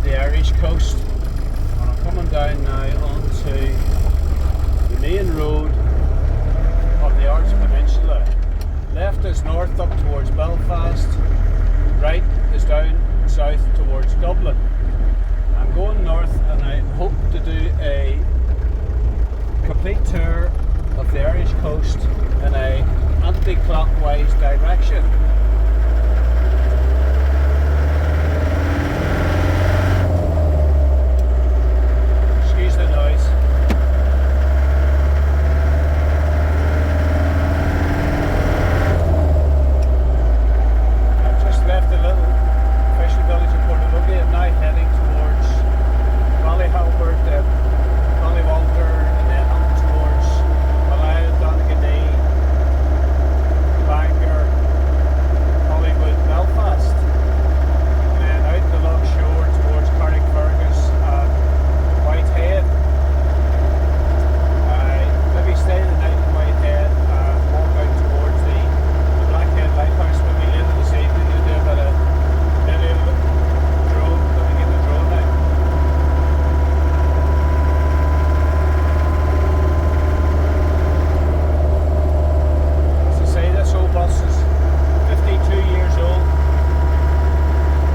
the Irish coast, and I'm coming down now onto the main road of the Arts Peninsula. Left is north up towards Belfast, right is down south towards Dublin. I'm going north and I hope to do a complete tour of the Irish coast in a anti-clockwise direction. Excuse the noise. I've just left the little fishing village of Portalogie. I'm now heading towards Ballyhalbert, Ballywalter, and then up towards Malaya, Donegal, Bangor, Hollywood, Belfast, and then out the long shore towards Carrick, and Whitehead. I maybe stay the night in Whitehead and walk out towards the Blackhead lighthouse maybe later this evening to do a bit of drone. Let me get the drone now. As I say, this old bus is 52 years old.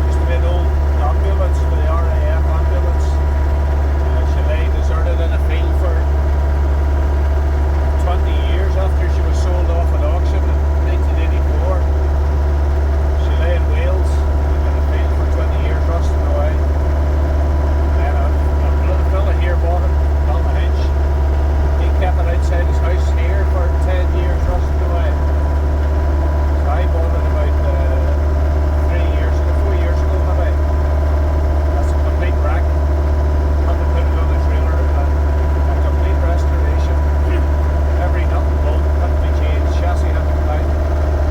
Used to be an old ambulance for the RAF ambulance. She lay deserted in a field for 20 years after she was sold off at auction in 1984. She lay in Wales in a field for 20 years, rusting away. Then a fella here bought it, Balmahinch. He kept it outside his house here for 10 years, rusting away. So I bought it about 4 years ago maybe. That's a complete wreck. Had to put it on a trailer and a complete restoration. Every nut and bolt had to be changed, chassis had to come out,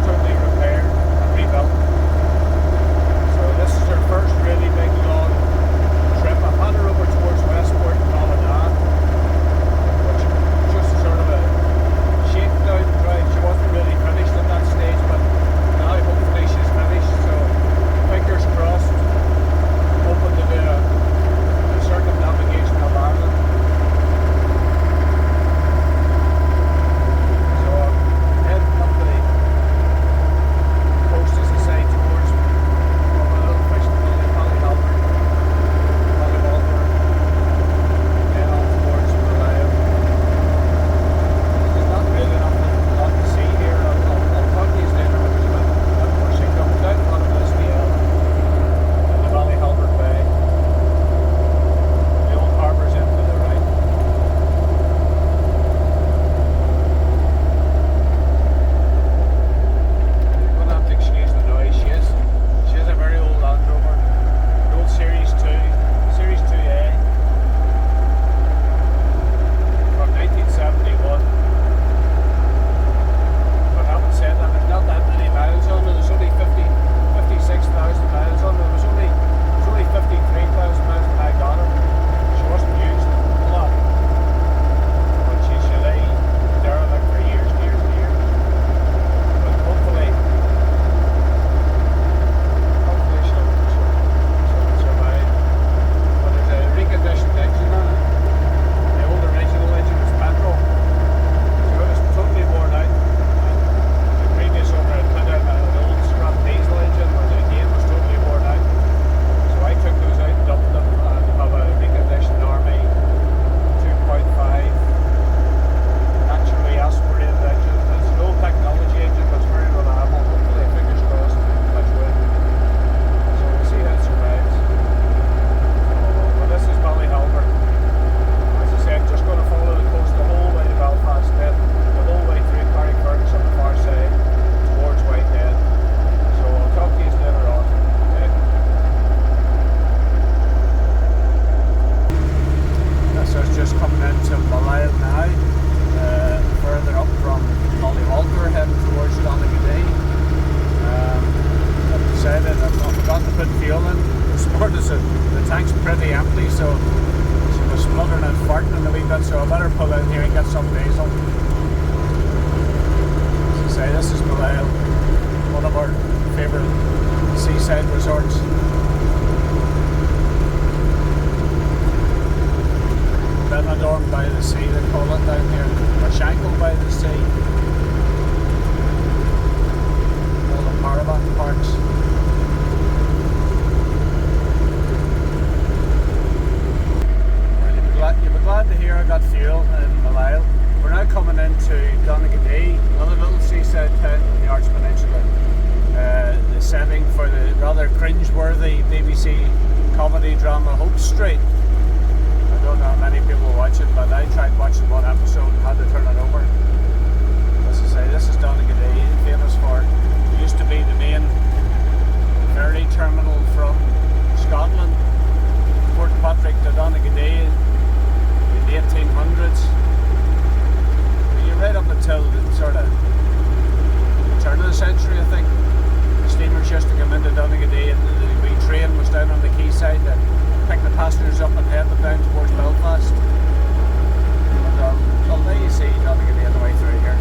totally repaired and rebuilt. So this is our first really big long trip. I've had her over towards Westport and Ballina, which was just sort of a shakedown drive. She wasn't really finished at that stage, but now hopefully she's finished. So fingers crossed, hoping to do a circumnavigation of Ireland. So I'm heading up the coast, as I say, towards my little fishing village, Ballyhalbert, Ballywalter, then on towards Malaya. There's not really a lot to see here. I'll talk to you later when there's a bit more shake up. Down the bottom of this VL in the Ballyhalbert Bay. The old harbour's in to the right. You're going to have to excuse the noise. She is a very old Land Rover, an old Series 2, Series 2A from 1971. But having said that, there's not that many miles on it. There's only 56,000 miles on it. There was only 53,000 miles when I got her. She wasn't used a lot. But she lay derelict for years and years and years. But hopefully she'll survive. But there's a reconditioned engine on it. The old original engine was petrol. So it was totally worn out. And the previous owner had put in an old scrap diesel engine, which again was totally worn out. So I took those out, dumped them, and have a reconditioned Army 2.5 naturally aspirated engine. It's an old technology engine, but it's very reliable. Hopefully, fingers crossed, touch wood. So we'll see how it survives. Well, this is Ballyhalbert. As I said, just going to follow the coast the whole way to Belfast, then the whole way through Carrick on the far side towards Whitehead. So I'll talk to you later on. Okay. This is just coming into Malaya now, further up from Ballywalter, heading towards Donegal. I've decided I forgot to put fuel in. This morning the tank's pretty empty, so she was spluttering and farting a wee bit, so I better pull in here and get some diesel. As I say, this is Malaya, one of our favourite seaside resorts. call it down here, or Shankill by the sea. All the caravan parks. You'll be glad to hear I got fuel in Malile. We're now coming into Donegal, another little seaside town in the Arch Peninsula. The setting for the rather cringe-worthy BBC comedy drama Hope Street. I don't know how many people watch it, but I tried watching one episode and had to turn it over. As I say, this is Donegal, famous for, it used to be the main ferry terminal from Scotland, Port Patrick to Donegal in the 1800s. You're right up until the sort of turn of the century, I think. The steamers used to come into Donegal and the wee train was down on the quayside to pick the passengers up and head them down towards Belfast. But I'll let you see Donegal on the way through here.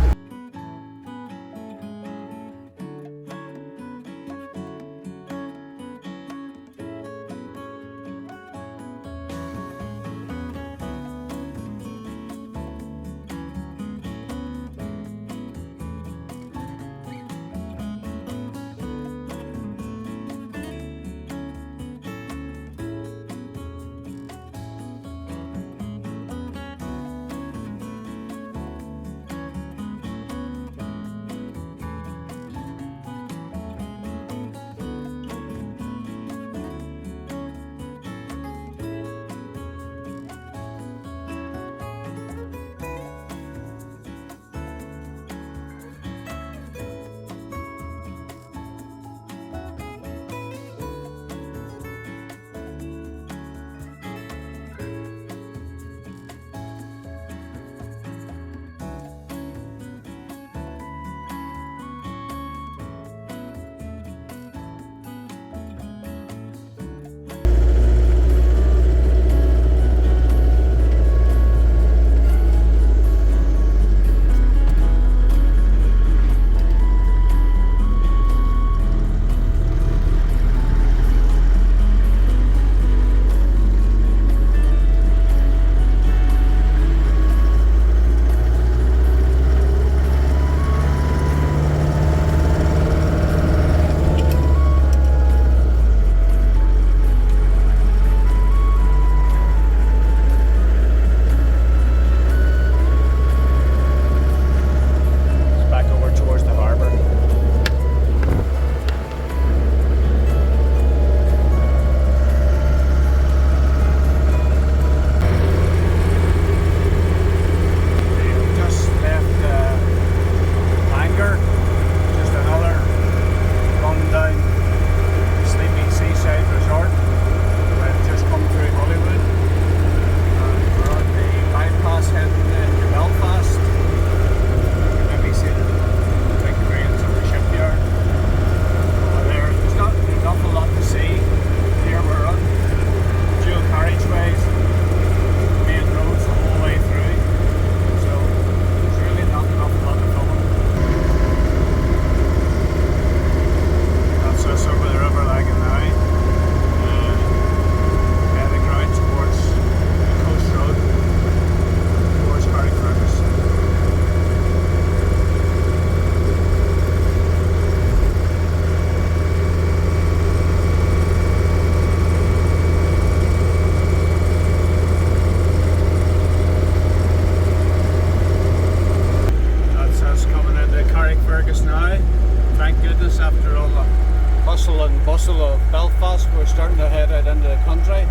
Bustle of Belfast, we're starting to head out into the country.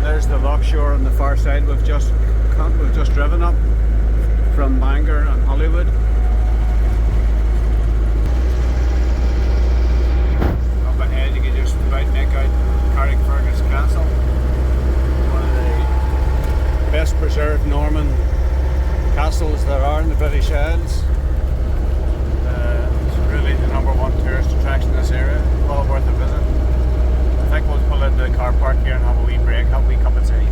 There's the Lockshore on the far side. We've just driven up from Bangor and Hollywood. Up ahead you can just about make out Carrick Castle, one of the best preserved Norman castles there are in the British Isles. It's really the #1 tourist attraction in this area, well worth a visit. I think we'll pull into the car park here and have a wee break, have a wee cup of tea.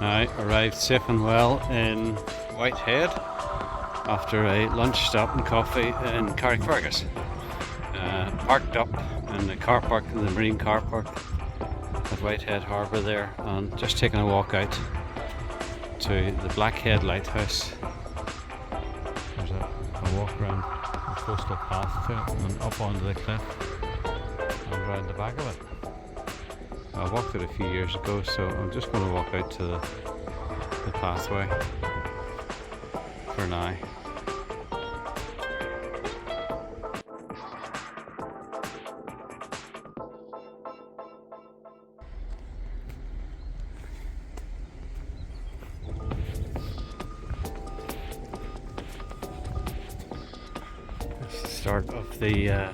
I arrived safe and well in Whitehead after a lunch stop and coffee in Carrick. Parked up in the car park, in the marine car park at Whitehead Harbour there, and just taking a walk out to the Blackhead lighthouse. There's a walk around the coastal path to it and up onto the cliff and around the back of it. I walked it a few years ago, so I'm just going to walk out to the pathway for now. That's the start of the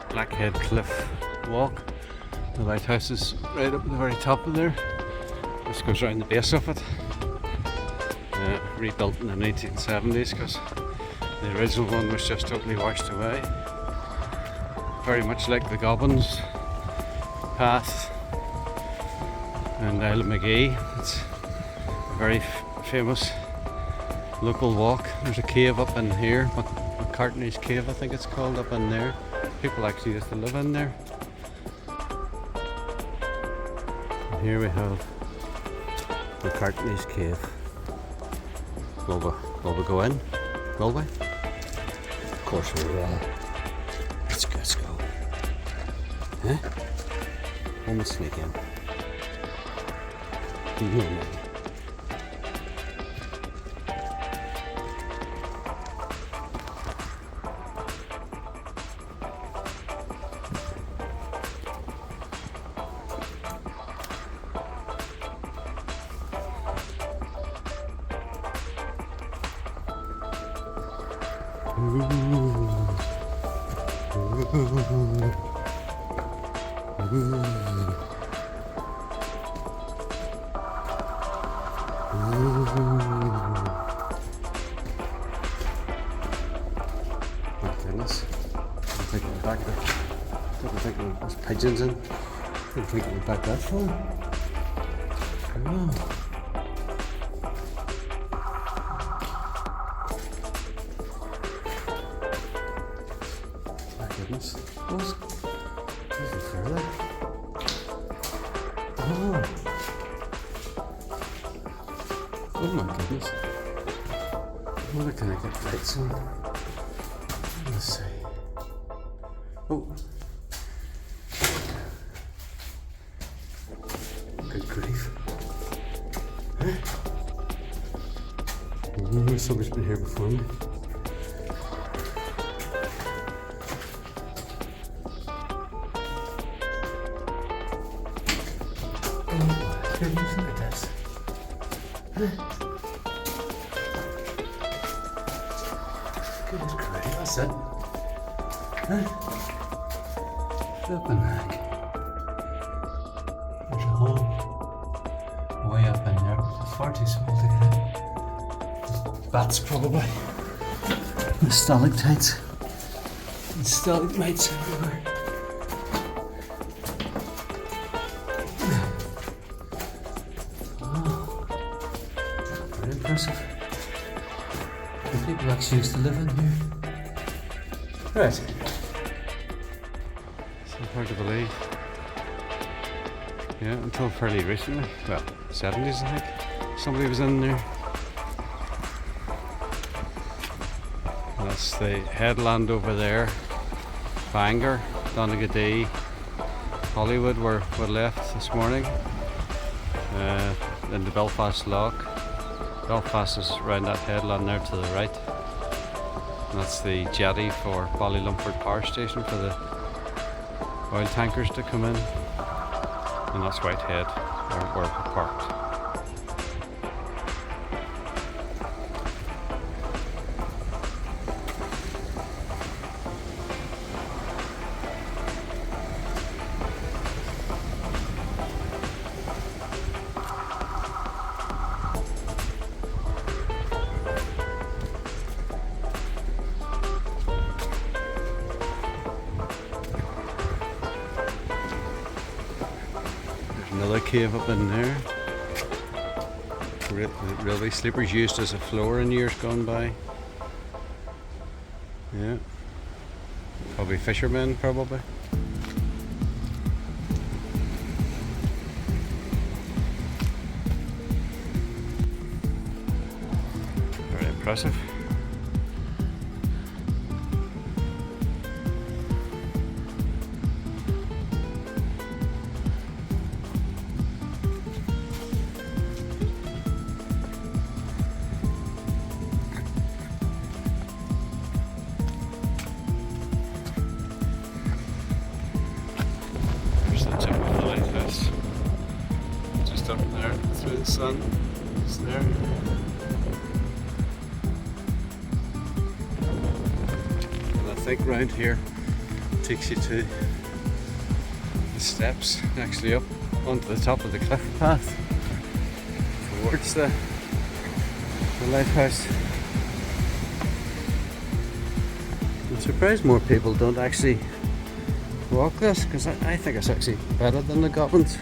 Blackhead Cliff walk. The lighthouse is right up at the very top of there. This goes around the base of it. Rebuilt in the 1970s because the original one was just totally washed away. Very much like the Gobbins path and Isle of Magee. It's a very famous local walk. There's a cave up in here, McCartney's Cave I think it's called, up in there. People actually used to live in there. And here we have McCartney's Cave. Will we go in? Will we? Of course we will. Let's go. Huh? Almost sneak in. You know me. My goodness. I think we're back there. Didn't think there was pigeons in. Didn't think we were back that far. Oh. Goodness. This is further. Oh my goodness. Where can I get lights on? Let's see. Oh. Good grief. Huh? Somebody's been here before me. Goodness, look at this. Goodness Christ, that's it. Flippin' heck. There's a hole way up in there, but it's far too small to get in. Bats probably. And stalactites. And stalagmites everywhere. Impressive. The people actually used to live in here. Right. So hard to believe. Yeah, until fairly recently. Well, 70s I think. Somebody was in there. And that's the headland over there. Bangor, Donegal, Hollywood were left this morning. In the Belfast lock. Belfast is around that headland there to the right. And that's the jetty for Ballylumford Power Station for the oil tankers to come in. And that's Whitehead, where we're parked. Another cave up in there. railway sleepers used as a floor in years gone by. Yeah, probably fishermen, probably. Very impressive. Just up there through the sun. It's there. And I think round here takes you to the steps, actually up onto the top of the cliff path towards the lighthouse. I'm surprised more people don't actually walk this, because I think it's actually better than the Goblins.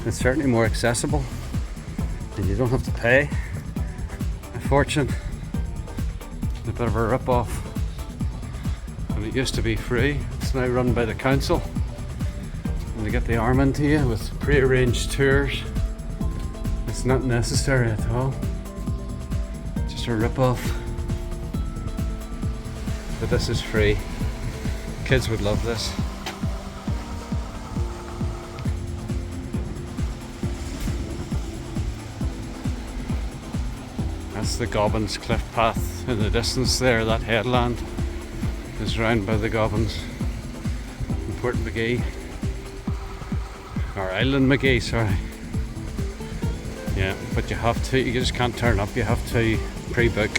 It's certainly more accessible and you don't have to pay a fortune. It's a bit of a rip-off. And it used to be free. It's now run by the council and they get the arm into you with pre-arranged tours. It's not necessary at all. Just a rip-off. But this is free. Kids would love this. That's the Gobbins cliff path in the distance there. That headland is round by the Gobbins in Port McGee, or Island McGee, sorry. Yeah, but you have to, you just can't turn up, you have to pre-book.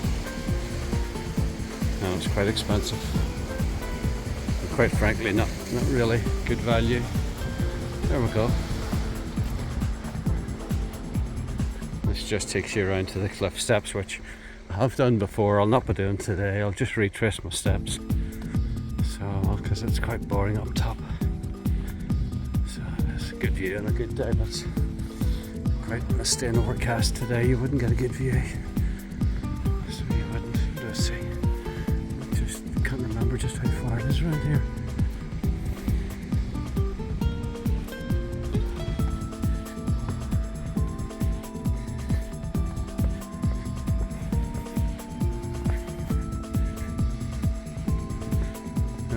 And it's quite expensive. And quite frankly, not really good value. There we go. This just takes you around to the cliff steps, which I have done before. I'll not be doing today. I'll just retrace my steps. So, because it's quite boring up top. So it's a good view and a good day, but it's quite misty and overcast today. You wouldn't get a good view. So you wouldn't. Let's see. Just can't remember just how far it is around here.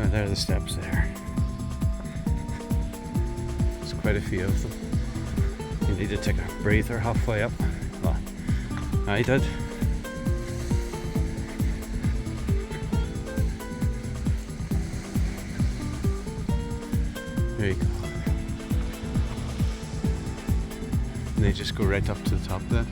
There are the steps there. There's quite a few of them. You need to take a breather halfway up. Well, I did. There you go. And they just go right up to the top there.